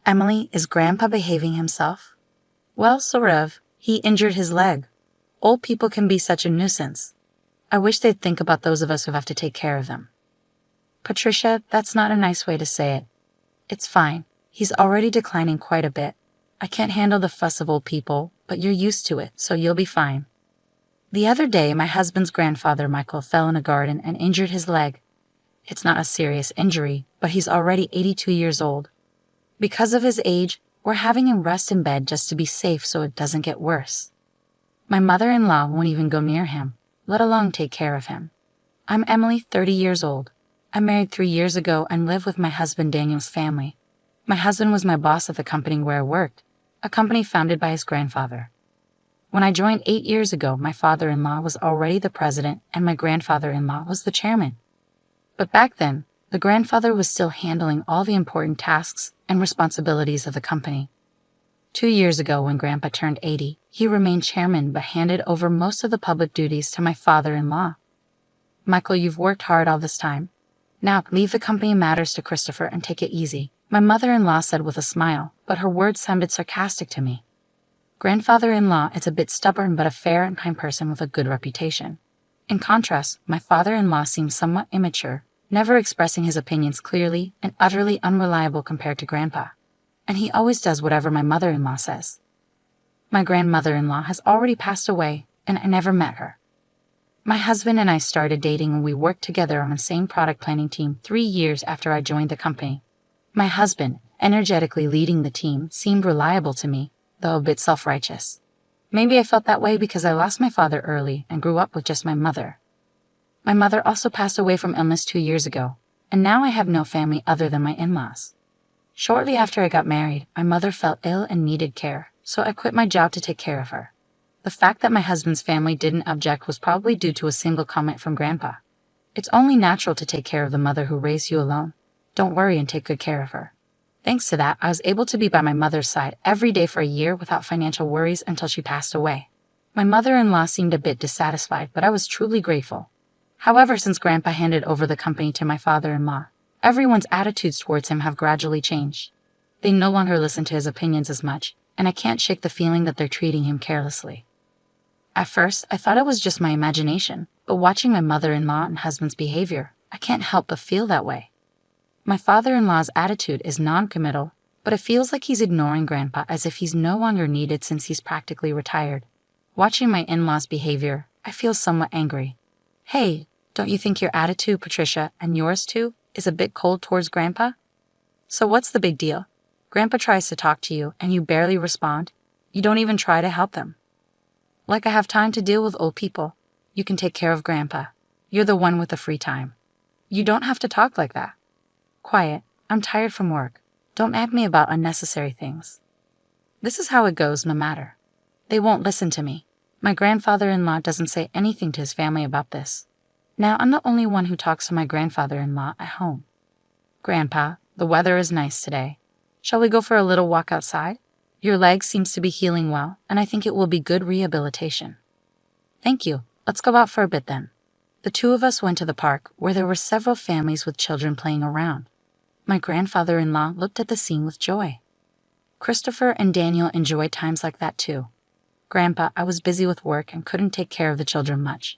Emily, is Grandpa behaving himself? Well, sort of. He injured his leg. Old people can be such a nuisance. I wish they'd think about those of us who have to take care of them. Patricia, that's not a nice way to say it. It's fine. He's already declining quite a bit. I can't handle the fuss of old people, but you're used to it, so you'll be fine. The other day, my husband's grandfather, Michael, fell in a garden and injured his leg. It's not a serious injury, but he's already 82 years old. Because of his age, we're having him rest in bed just to be safe so it doesn't get worse. My mother-in-law won't even go near him, let alone take care of him. I'm Emily, 30 years old. I married 3 years ago and live with my husband Daniel's family. My husband was my boss at the company where I worked, a company founded by his grandfather. When I joined 8 years ago, my father-in-law was already the president and my grandfather-in-law was the chairman. But back then, the grandfather was still handling all the important tasks and responsibilities of the company. 2 years ago, when Grandpa turned 80, he remained chairman but handed over most of the public duties to my father-in-law. Michael, you've worked hard all this time. Now, leave the company matters to Christopher and take it easy, my mother-in-law said with a smile, but her words sounded sarcastic to me. Grandfather-in-law is a bit stubborn but a fair and kind person with a good reputation. In contrast, my father-in-law seems somewhat immature, never expressing his opinions clearly and utterly unreliable compared to Grandpa. And he always does whatever my mother-in-law says. My grandmother-in-law has already passed away, and I never met her. My husband and I started dating when we worked together on the same product planning team 3 years after I joined the company. My husband, energetically leading the team, seemed reliable to me, though a bit self-righteous. Maybe I felt that way because I lost my father early and grew up with just my mother. My mother also passed away from illness 2 years ago, and now I have no family other than my in-laws. Shortly after I got married, my mother fell ill and needed care, so I quit my job to take care of her. The fact that my husband's family didn't object was probably due to a single comment from Grandpa. It's only natural to take care of the mother who raised you alone. Don't worry and take good care of her. Thanks to that, I was able to be by my mother's side every day for a year without financial worries until she passed away. My mother-in-law seemed a bit dissatisfied, but I was truly grateful. However, since Grandpa handed over the company to my father-in-law, everyone's attitudes towards him have gradually changed. They no longer listen to his opinions as much, and I can't shake the feeling that they're treating him carelessly. At first, I thought it was just my imagination, but watching my mother-in-law and husband's behavior, I can't help but feel that way. My father-in-law's attitude is non-committal, but it feels like he's ignoring Grandpa as if he's no longer needed since he's practically retired. Watching my in-laws' behavior, I feel somewhat angry. Hey, don't you think your attitude, Patricia, and yours too, is a bit cold towards Grandpa? So what's the big deal? Grandpa tries to talk to you and you barely respond. You don't even try to help him. Like I have time to deal with old people. You can take care of Grandpa. You're the one with the free time. You don't have to talk like that. Quiet, I'm tired from work. Don't nag me about unnecessary things. This is how it goes no matter. They won't listen to me. My grandfather-in-law doesn't say anything to his family about this. Now I'm the only one who talks to my grandfather-in-law at home. Grandpa, the weather is nice today. Shall we go for a little walk outside? Your leg seems to be healing well, and I think it will be good rehabilitation. Thank you. Let's go out for a bit then. The two of us went to the park, where there were several families with children playing around. My grandfather-in-law looked at the scene with joy. Christopher and Daniel enjoyed times like that too. Grandpa, I was busy with work and couldn't take care of the children much.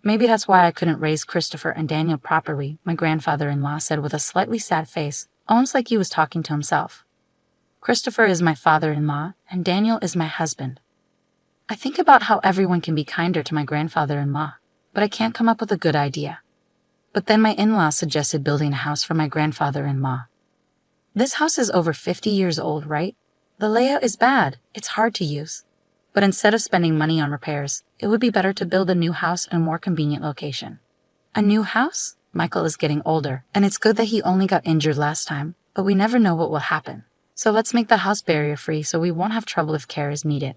Maybe that's why I couldn't raise Christopher and Daniel properly, my grandfather-in-law said with a slightly sad face, almost like he was talking to himself. Christopher is my father-in-law, and Daniel is my husband. I think about how everyone can be kinder to my grandfather-in-law, but I can't come up with a good idea. But then my in-laws suggested building a house for my grandfather-in-law. This house is over 50 years old, right? The layout is bad, it's hard to use. But instead of spending money on repairs, it would be better to build a new house in a more convenient location. A new house? Michael is getting older, and it's good that he only got injured last time, but we never know what will happen. So let's make the house barrier-free so we won't have trouble if care is needed.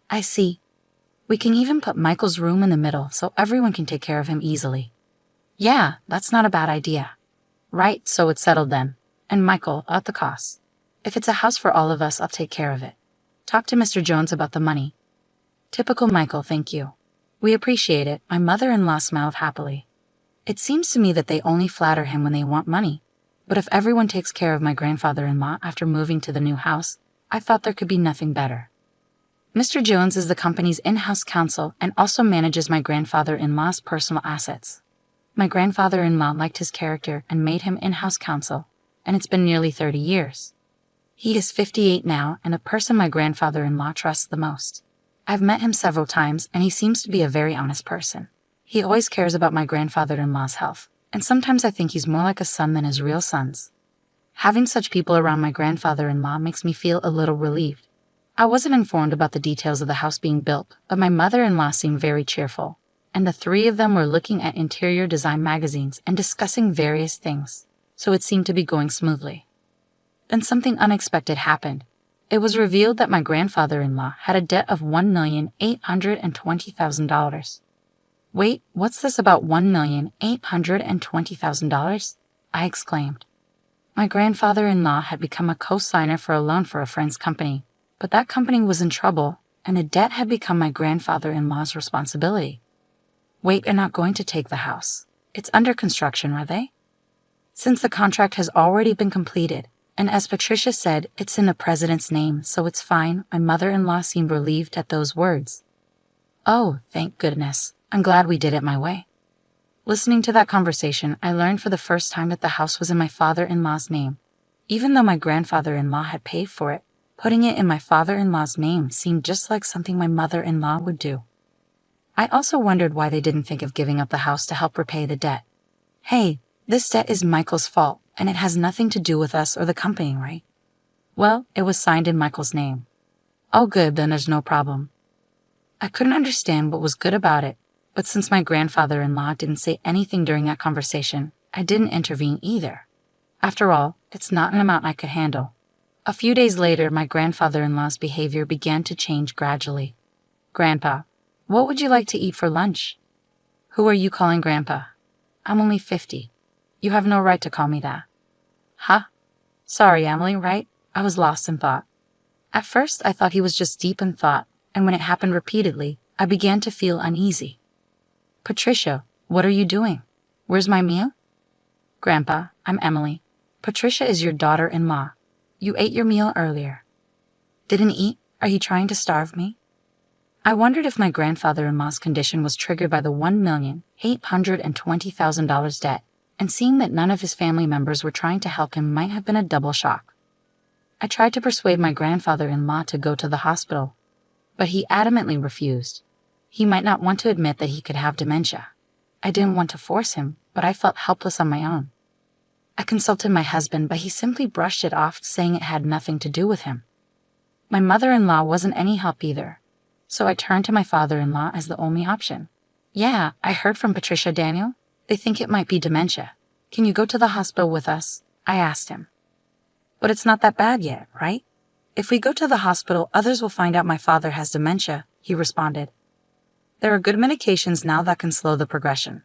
I see. We can even put Michael's room in the middle so everyone can take care of him easily. Yeah, that's not a bad idea. Right, so it's settled then. And Michael, at the cost. If it's a house for all of us, I'll take care of it. Talk to Mr. Jones about the money. Typical Michael, thank you. We appreciate it, my mother-in-law smiled happily. It seems to me that they only flatter him when they want money. But if everyone takes care of my grandfather-in-law after moving to the new house, I thought there could be nothing better. Mr. Jones is the company's in-house counsel and also manages my grandfather-in-law's personal assets. My grandfather-in-law liked his character and made him in-house counsel, and it's been nearly 30 years. He is 58 now and a person my grandfather-in-law trusts the most. I've met him several times and he seems to be a very honest person. He always cares about my grandfather-in-law's health, and sometimes I think he's more like a son than his real sons. Having such people around my grandfather-in-law makes me feel a little relieved. I wasn't informed about the details of the house being built, but my mother-in-law seemed very cheerful, and the three of them were looking at interior design magazines and discussing various things, so it seemed to be going smoothly. Then something unexpected happened. It was revealed that my grandfather-in-law had a debt of $1,820,000. Wait, what's this about $1,820,000? I exclaimed. My grandfather-in-law had become a co-signer for a loan for a friend's company, but that company was in trouble, and the debt had become my grandfather-in-law's responsibility. Wait, they're not going to take the house. It's under construction, are they? Since the contract has already been completed, and as Patricia said, it's in the president's name, so it's fine, my mother-in-law seemed relieved at those words. Oh, thank goodness. I'm glad we did it my way. Listening to that conversation, I learned for the first time that the house was in my father-in-law's name. Even though my grandfather-in-law had paid for it, putting it in my father-in-law's name seemed just like something my mother-in-law would do. I also wondered why they didn't think of giving up the house to help repay the debt. Hey, this debt is Michael's fault, and it has nothing to do with us or the company, right? Well, it was signed in Michael's name. Oh good, then there's no problem. I couldn't understand what was good about it, but since my grandfather-in-law didn't say anything during that conversation, I didn't intervene either. After all, it's not an amount I could handle. A few days later, my grandfather-in-law's behavior began to change gradually. Grandpa, what would you like to eat for lunch? Who are you calling Grandpa? I'm only 50. You have no right to call me that. Huh? Sorry, Emily, right? I was lost in thought. At first, I thought he was just deep in thought, and when it happened repeatedly, I began to feel uneasy. Patricia, what are you doing? Where's my meal? Grandpa, I'm Emily. Patricia is your daughter-in-law. You ate your meal earlier. Didn't eat? Are you trying to starve me? I wondered if my grandfather-in-law's condition was triggered by the $1,820,000 debt, and seeing that none of his family members were trying to help him might have been a double shock. I tried to persuade my grandfather-in-law to go to the hospital, but he adamantly refused. He might not want to admit that he could have dementia. I didn't want to force him, but I felt helpless on my own. I consulted my husband, but he simply brushed it off, saying it had nothing to do with him. My mother-in-law wasn't any help either, so I turned to my father-in-law as the only option. Yeah, I heard from Patricia, Daniel. They think it might be dementia. Can you go to the hospital with us? I asked him. But it's not that bad yet, right? If we go to the hospital, others will find out my father has dementia, he responded. There are good medications now that can slow the progression.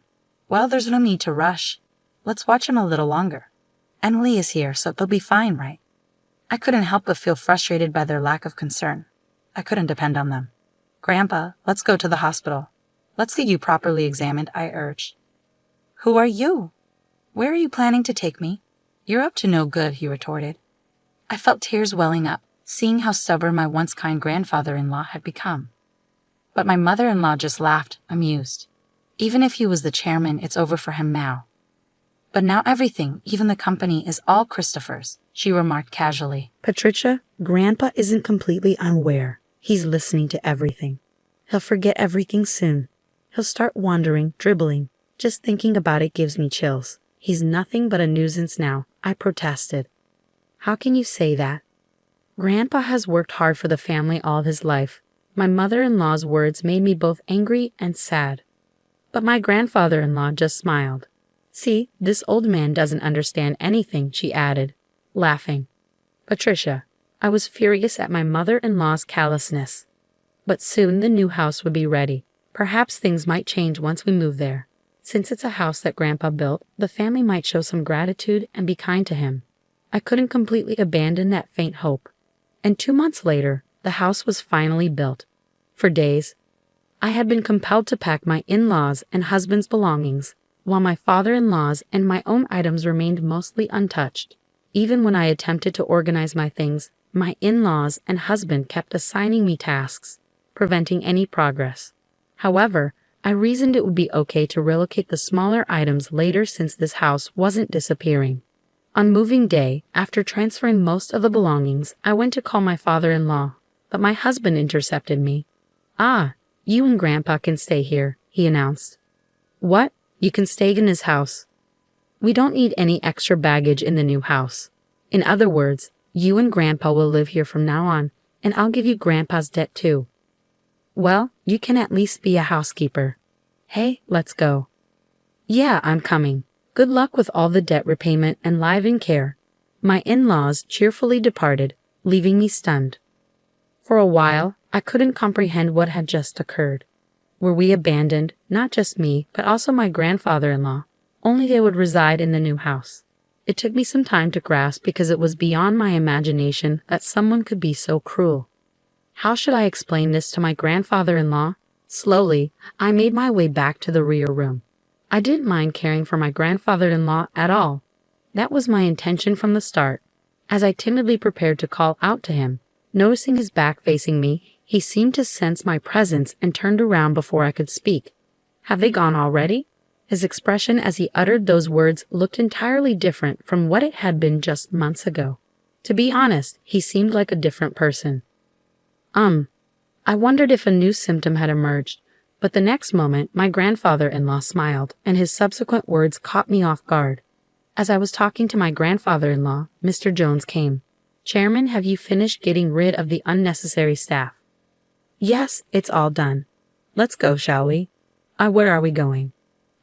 Well, there's no need to rush. Let's watch him a little longer. Emily is here, so they'll be fine, right? I couldn't help but feel frustrated by their lack of concern. I couldn't depend on them. Grandpa, let's go to the hospital. Let's get you properly examined, I urged. Who are you? Where are you planning to take me? You're up to no good, he retorted. I felt tears welling up, seeing how stubborn my once kind grandfather-in-law had become. But my mother-in-law just laughed, amused. Even if he was the chairman, it's over for him now. But now everything, even the company, is all Christopher's, she remarked casually. Patricia, Grandpa isn't completely unaware. He's listening to everything. He'll forget everything soon. He'll start wandering, dribbling. Just thinking about it gives me chills. He's nothing but a nuisance now, I protested. How can you say that? Grandpa has worked hard for the family all his life. My mother-in-law's words made me both angry and sad. But my grandfather-in-law just smiled. See, this old man doesn't understand anything, she added, laughing. Patricia, I was furious at my mother-in-law's callousness. But soon the new house would be ready. Perhaps things might change once we move there. Since it's a house that Grandpa built, the family might show some gratitude and be kind to him. I couldn't completely abandon that faint hope. And 2 months later, the house was finally built. For days, I had been compelled to pack my in-laws' and husband's belongings, while my father-in-law's and my own items remained mostly untouched. Even when I attempted to organize my things, my in-laws and husband kept assigning me tasks, preventing any progress. However, I reasoned it would be okay to relocate the smaller items later since this house wasn't disappearing. On moving day, after transferring most of the belongings, I went to call my father-in-law, but my husband intercepted me. "Ah, you and Grandpa can stay here," he announced. "What? You can stay in his house? We don't need any extra baggage in the new house. In other words, you and Grandpa will live here from now on, and I'll give you Grandpa's debt too." "Well, you can at least be a housekeeper. Hey, let's go." "Yeah, I'm coming. Good luck with all the debt repayment and live-in care." My in-laws cheerfully departed, leaving me stunned. For a while, I couldn't comprehend what had just occurred. Were we abandoned, not just me, but also my grandfather-in-law, only they would reside in the new house? It took me some time to grasp because it was beyond my imagination that someone could be so cruel. How should I explain this to my grandfather-in-law? Slowly, I made my way back to the rear room. I didn't mind caring for my grandfather-in-law at all. That was my intention from the start. As I timidly prepared to call out to him, noticing his back facing me, he seemed to sense my presence and turned around before I could speak. "Have they gone already?" His expression as he uttered those words looked entirely different from what it had been just months ago. To be honest, he seemed like a different person. I wondered if a new symptom had emerged, but the next moment my grandfather-in-law smiled, and his subsequent words caught me off guard. As I was talking to my grandfather-in-law, Mr. Jones came. "Chairman, have you finished getting rid of the unnecessary staff?" "Yes, it's all done." "Let's go, shall we?" Where are we going?"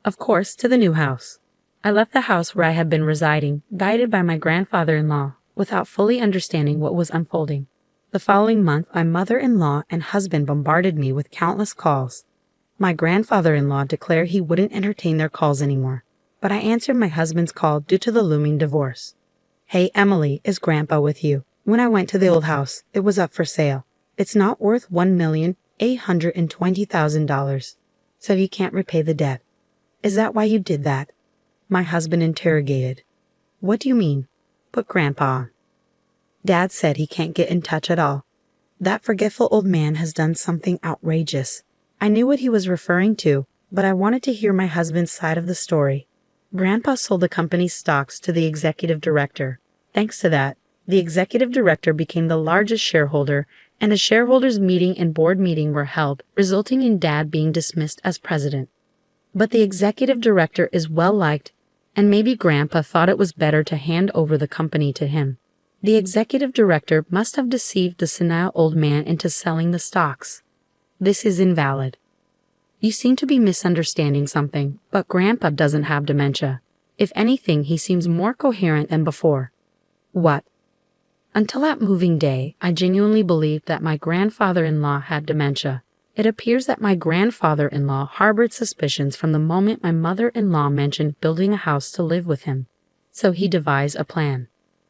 "Of course, to the new house." I left the house where I had been residing, guided by my grandfather-in-law, without fully understanding what was unfolding. The following month, my mother-in-law and husband bombarded me with countless calls. My grandfather-in-law declared he wouldn't entertain their calls anymore, but I answered my husband's call due to the looming divorce. "Hey, Emily, is Grandpa with you? When I went to the old house, it was up for sale. It's not worth $1,820,000, so you can't repay the debt." "Is that why you did that?" my husband interrogated. "What do you mean?" "But Grandpa, Dad said he can't get in touch at all. That forgetful old man has done something outrageous." I knew what he was referring to, but I wanted to hear my husband's side of the story. Grandpa sold the company's stocks to the executive director. Thanks to that, the executive director became the largest shareholder, and a shareholders' meeting and board meeting were held, resulting in Dad being dismissed as president. But the executive director is well-liked, and maybe Grandpa thought it was better to hand over the company to him. The executive director must have deceived the senile old man into selling the stocks. This is invalid. You seem to be misunderstanding something, but Grandpa doesn't have dementia. If anything, he seems more coherent than before. What? Until that moving day, I genuinely believed that my grandfather-in-law had dementia. It appears that my grandfather-in-law harbored suspicions from the moment my mother-in-law mentioned building a house to live with him. So he devised a plan.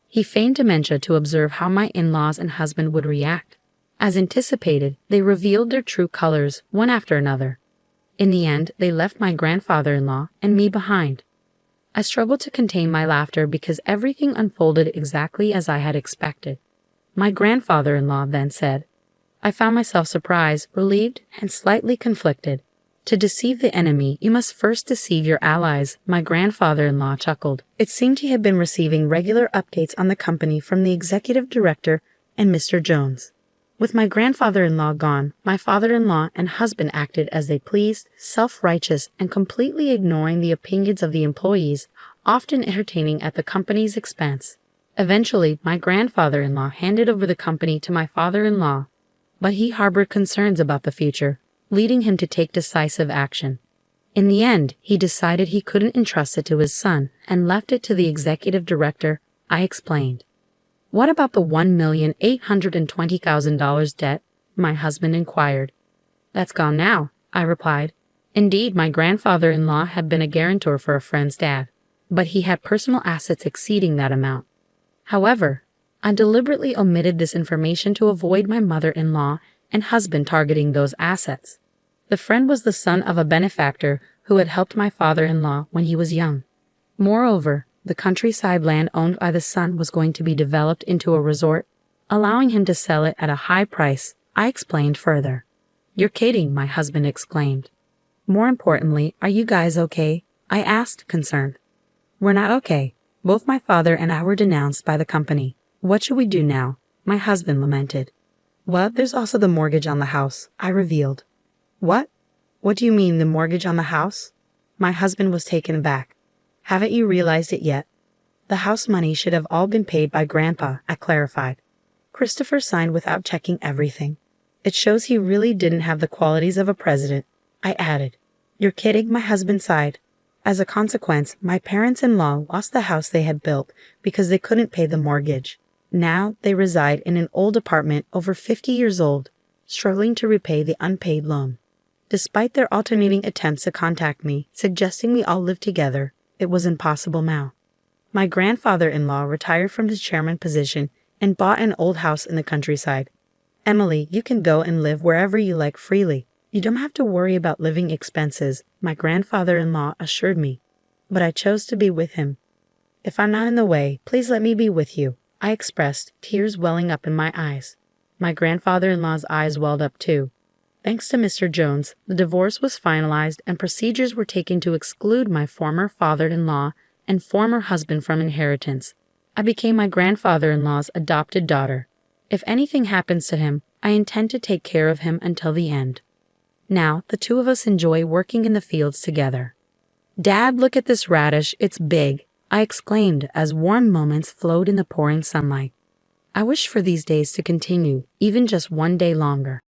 He feigned dementia to observe how my in-laws and husband would react. As anticipated, they revealed their true colors, one after another. In the end, they left my grandfather-in-law and me behind. I struggled to contain my laughter because everything unfolded exactly as I had expected. My grandfather-in-law then said, I found myself surprised, relieved, and slightly conflicted. To deceive the enemy, you must first deceive your allies, my grandfather-in-law chuckled. It seemed he had been receiving regular updates on the company from the executive director and Mr. Jones. With my grandfather-in-law gone, my father-in-law and husband acted as they pleased, self-righteous, and completely ignoring the opinions of the employees, often entertaining at the company's expense. Eventually, my grandfather-in-law handed over the company to my father-in-law, but he harbored concerns about the future, leading him to take decisive action. In the end, he decided he couldn't entrust it to his son and left it to the executive director. I explained. What about the $1,820,000 debt? My husband inquired. That's gone now, I replied. Indeed, my grandfather-in-law had been a guarantor for a friend's dad, but he had personal assets exceeding that amount. However, I deliberately omitted this information to avoid my mother-in-law and husband targeting those assets. The friend was the son of a benefactor who had helped my father-in-law when he was young. Moreover, the countryside land owned by the son was going to be developed into a resort, allowing him to sell it at a high price. I explained further. "You're kidding," my husband exclaimed. "More importantly, are you guys okay?" I asked, concerned. "We're not okay. Both my father and I were denounced by the company. What should we do now?" my husband lamented. "Well, there's also the mortgage on the house," I revealed. "What? What do you mean, the mortgage on the house?" My husband was taken aback. "Haven't you realized it yet? The house money should have all been paid by Grandpa," I clarified. Christopher signed without checking everything. "It shows he really didn't have the qualities of a president," I added. "You're kidding?" my husband sighed. "As a consequence, my parents-in-law lost the house they had built because they couldn't pay the mortgage. Now they reside in an old apartment over 50 years old, struggling to repay the unpaid loan. Despite their alternating attempts to contact me, suggesting we all live together, it was impossible now. My grandfather-in-law retired from his chairman position and bought an old house in the countryside. Emily, you can go and live wherever you like freely. You don't have to worry about living expenses," my grandfather-in-law assured me. But I chose to be with him. "If I'm not in the way, please let me be with you," I expressed, tears welling up in my eyes. My grandfather-in-law's eyes welled up too. Thanks to Mr. Jones, the divorce was finalized and procedures were taken to exclude my former father-in-law and former husband from inheritance. I became my grandfather-in-law's adopted daughter. If anything happens to him, I intend to take care of him until the end. Now, the two of us enjoy working in the fields together. "Dad, look at this radish, it's big," I exclaimed as warm moments flowed in the pouring sunlight. I wish for these days to continue, even just one day longer.